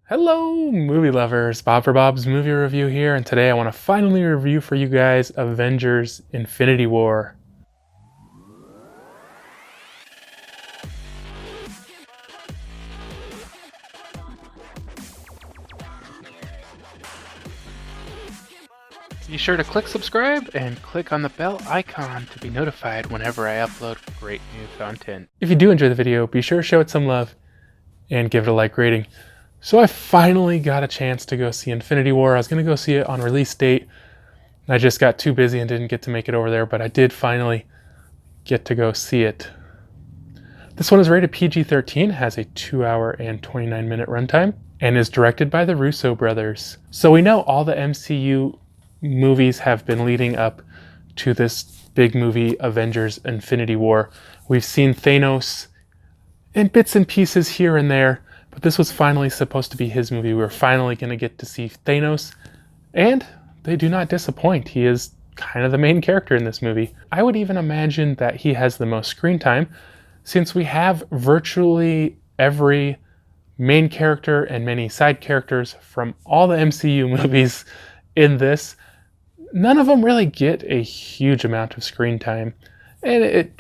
Hello, movie lovers! Bob for Bob's Movie Review here, and today I want to finally review for you guys Avengers Infinity War. Be sure to click subscribe and click on the bell icon to be notified whenever I upload great new content. If you do enjoy the video, be sure to show it some love and give it a like rating. So I finally got a chance to go see Infinity War. I was going to go see it on release date. I just got too busy and didn't get to make it over there, but I did finally get to go see it. This one is rated PG-13, has a 2-hour and 29-minute runtime, and is directed by the Russo brothers. So we know all the MCU movies have been leading up to this big movie, Avengers Infinity War. We've seen Thanos in bits and pieces here and there, but this was finally supposed to be his movie. We were finally going to get to see Thanos, and they do not disappoint. He is kind of the main character in this movie. I would even imagine that he has the most screen time, since we have virtually every main character and many side characters from all the MCU movies in this. None of them really get a huge amount of screen time, and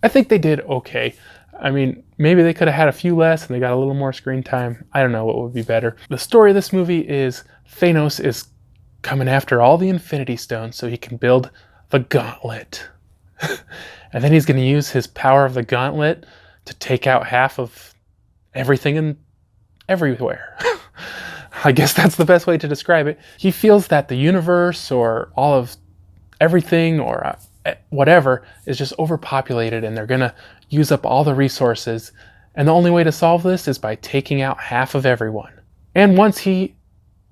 I think they did okay. I mean, maybe they could have had a few less and they got a little more screen time. I don't know what would be better. The story of this movie is Thanos is coming after all the Infinity Stones so he can build the Gauntlet. And then he's going to use his power of the Gauntlet to take out half of everything and everywhere. I guess that's the best way to describe it. He feels that the universe or all of everything or whatever is just overpopulated and they're going to use up all the resources. And the only way to solve this is by taking out half of everyone. And once he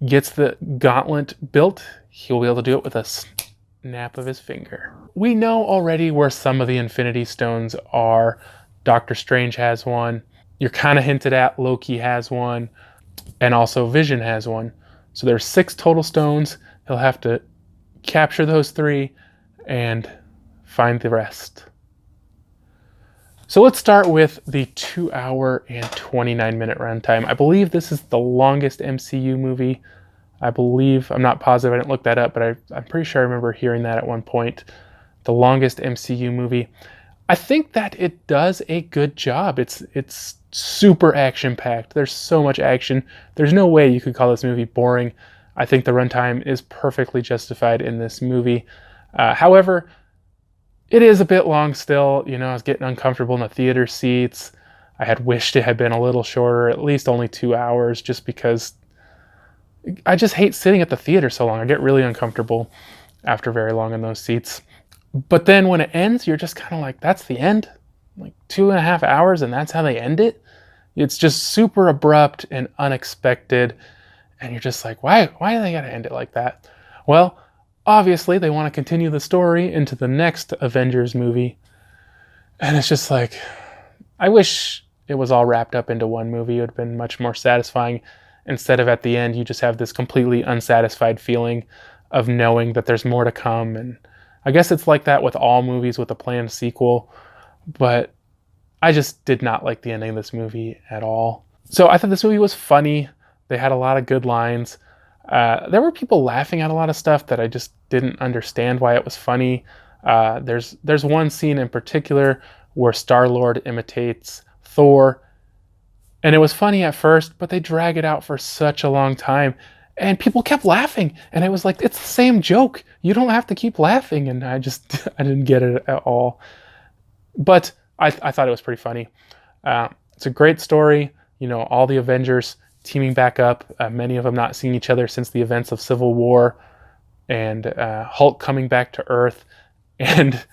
gets the gauntlet built, he'll be able to do it with a snap of his finger. We know already where some of the Infinity Stones are. Doctor Strange has one. You're kind of hinted at Loki has one. And also Vision has one. So there's 6 total stones. He'll have to capture those 3 and find the rest. So let's start with the 2-hour and 29-minute runtime. I believe this is the longest MCU movie. I'm not positive, I didn't look that up, but I'm pretty sure I remember hearing that at one point. The longest MCU movie. I think that it does a good job. It's super action-packed. There's so much action. There's no way you could call this movie boring. I think the runtime is perfectly justified in this movie. However, it is a bit long still. You know, I was getting uncomfortable in the theater seats. I had wished it had been a little shorter, at least only 2 hours, just because I just hate sitting at the theater so long. I get really uncomfortable after very long in those seats. But then when it ends, you're just kind of like, that's the end? Like 2.5 hours and that's how they end it? It's just super abrupt and unexpected. And you're just like, why do they gotta end it like that? Well, obviously they want to continue the story into the next Avengers movie. And it's just like, I wish it was all wrapped up into one movie. It would have been much more satisfying. Instead of at the end, you just have this completely unsatisfied feeling of knowing that there's more to come. And I guess it's like that with all movies with a planned sequel. But I just did not like the ending of this movie at all. So I thought this movie was funny. They had a lot of good lines. There were people laughing at a lot of stuff that I just didn't understand why it was funny. There's one scene in particular where Star-Lord imitates Thor. And it was funny at first, but they drag it out for such a long time. And people kept laughing. And I was like, it's the same joke. You don't have to keep laughing. And I didn't get it at all. But I thought it was pretty funny. It's a great story. You know, all the Avengers teaming back up, many of them not seeing each other since the events of Civil War, and Hulk coming back to Earth, and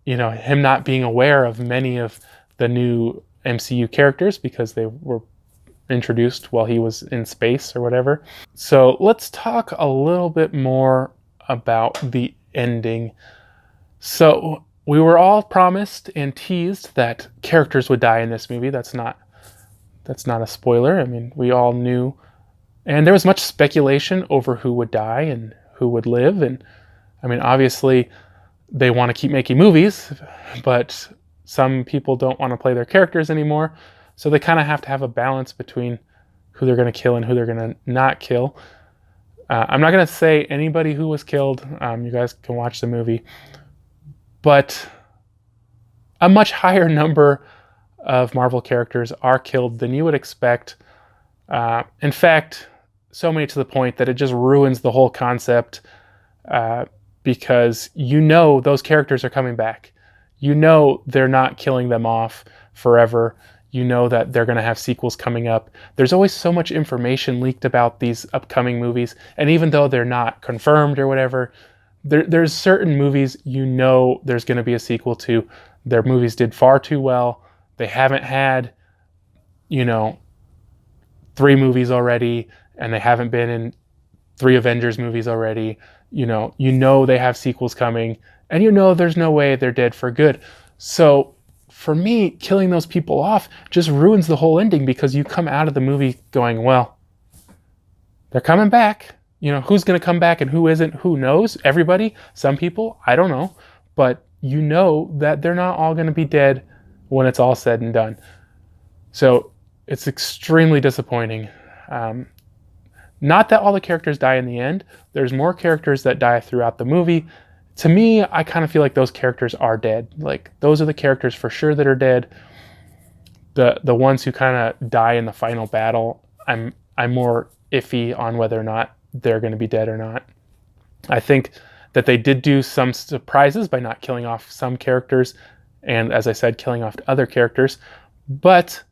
you know, him not being aware of many of the new MCU characters because they were introduced while he was in space or whatever. So let's talk a little bit more about the ending. So we were all promised and teased that characters would die in this movie. That's not a spoiler. I mean, we all knew. And there was much speculation over who would die and who would live. And I mean, obviously, they want to keep making movies, but some people don't want to play their characters anymore. So they kind of have to have a balance between who they're going to kill and who they're going to not kill. I'm not going to say anybody who was killed. You guys can watch the movie. But a much higher number of Marvel characters are killed than you would expect. In fact, so many to the point that it just ruins the whole concept, because you know those characters are coming back. You know they're not killing them off forever. You know that they're going to have sequels coming up. There's always so much information leaked about these upcoming movies, and even though they're not confirmed or whatever, there's certain movies you know there's going to be a sequel to. Their movies did far too well. They haven't had, 3 movies already, and they haven't been in 3 Avengers movies already. You know they have sequels coming, and you know there's no way they're dead for good. So for me, killing those people off just ruins the whole ending, because you come out of the movie going, well, they're coming back. Who's going to come back and who isn't, who knows? Everybody, some people, I don't know. But you know that they're not all going to be dead when it's all said and done. So it's extremely disappointing. Not that all the characters die in the end. There's more characters that die throughout the movie. To me, I kind of feel like those characters are dead. Like, those are the characters for sure that are dead. The ones who kind of die in the final battle, I'm more iffy on whether or not they're going to be dead or not. I think that they did do some surprises by not killing off some characters, and as I said, killing off other characters. But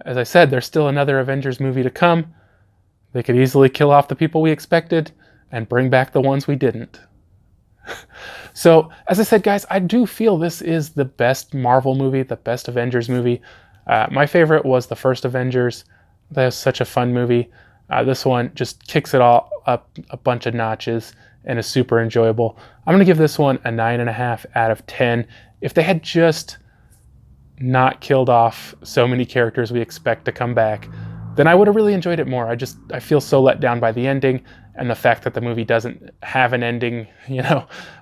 as I said, there's still another Avengers movie to come. They could easily kill off the people we expected and bring back the ones we didn't. So, as I said, guys, I do feel this is the best Marvel movie, the best Avengers movie. My favorite was the first Avengers. That was such a fun movie. This one just kicks it all up a bunch of notches and is super enjoyable. I'm going to give this one a 9.5 out of 10. If they had just not killed off so many characters we expect to come back, then I would have really enjoyed it more. I feel so let down by the ending and the fact that the movie doesn't have an ending,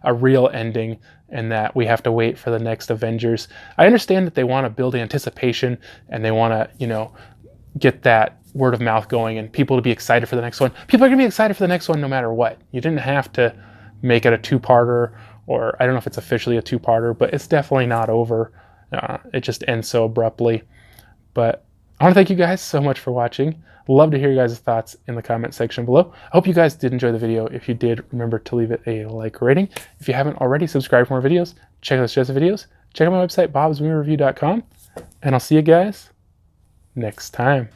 a real ending, and that we have to wait for the next Avengers. I understand that they want to build anticipation and they want to, get that word of mouth going and people to be excited for the next one. People are going to be excited for the next one no matter what. You didn't have to make it a 2-parter, or I don't know if it's officially a 2-parter, but it's definitely not over. It just ends so abruptly. But I want to thank you guys so much for watching. Love to hear you guys' thoughts in the comment section below. I hope you guys did enjoy the video. If you did, remember to leave it a like rating. If you haven't already, subscribe for more videos. Check out the suggested videos. Check out my website, BOBSMOVIEREVIEW.com. And I'll see you guys next time.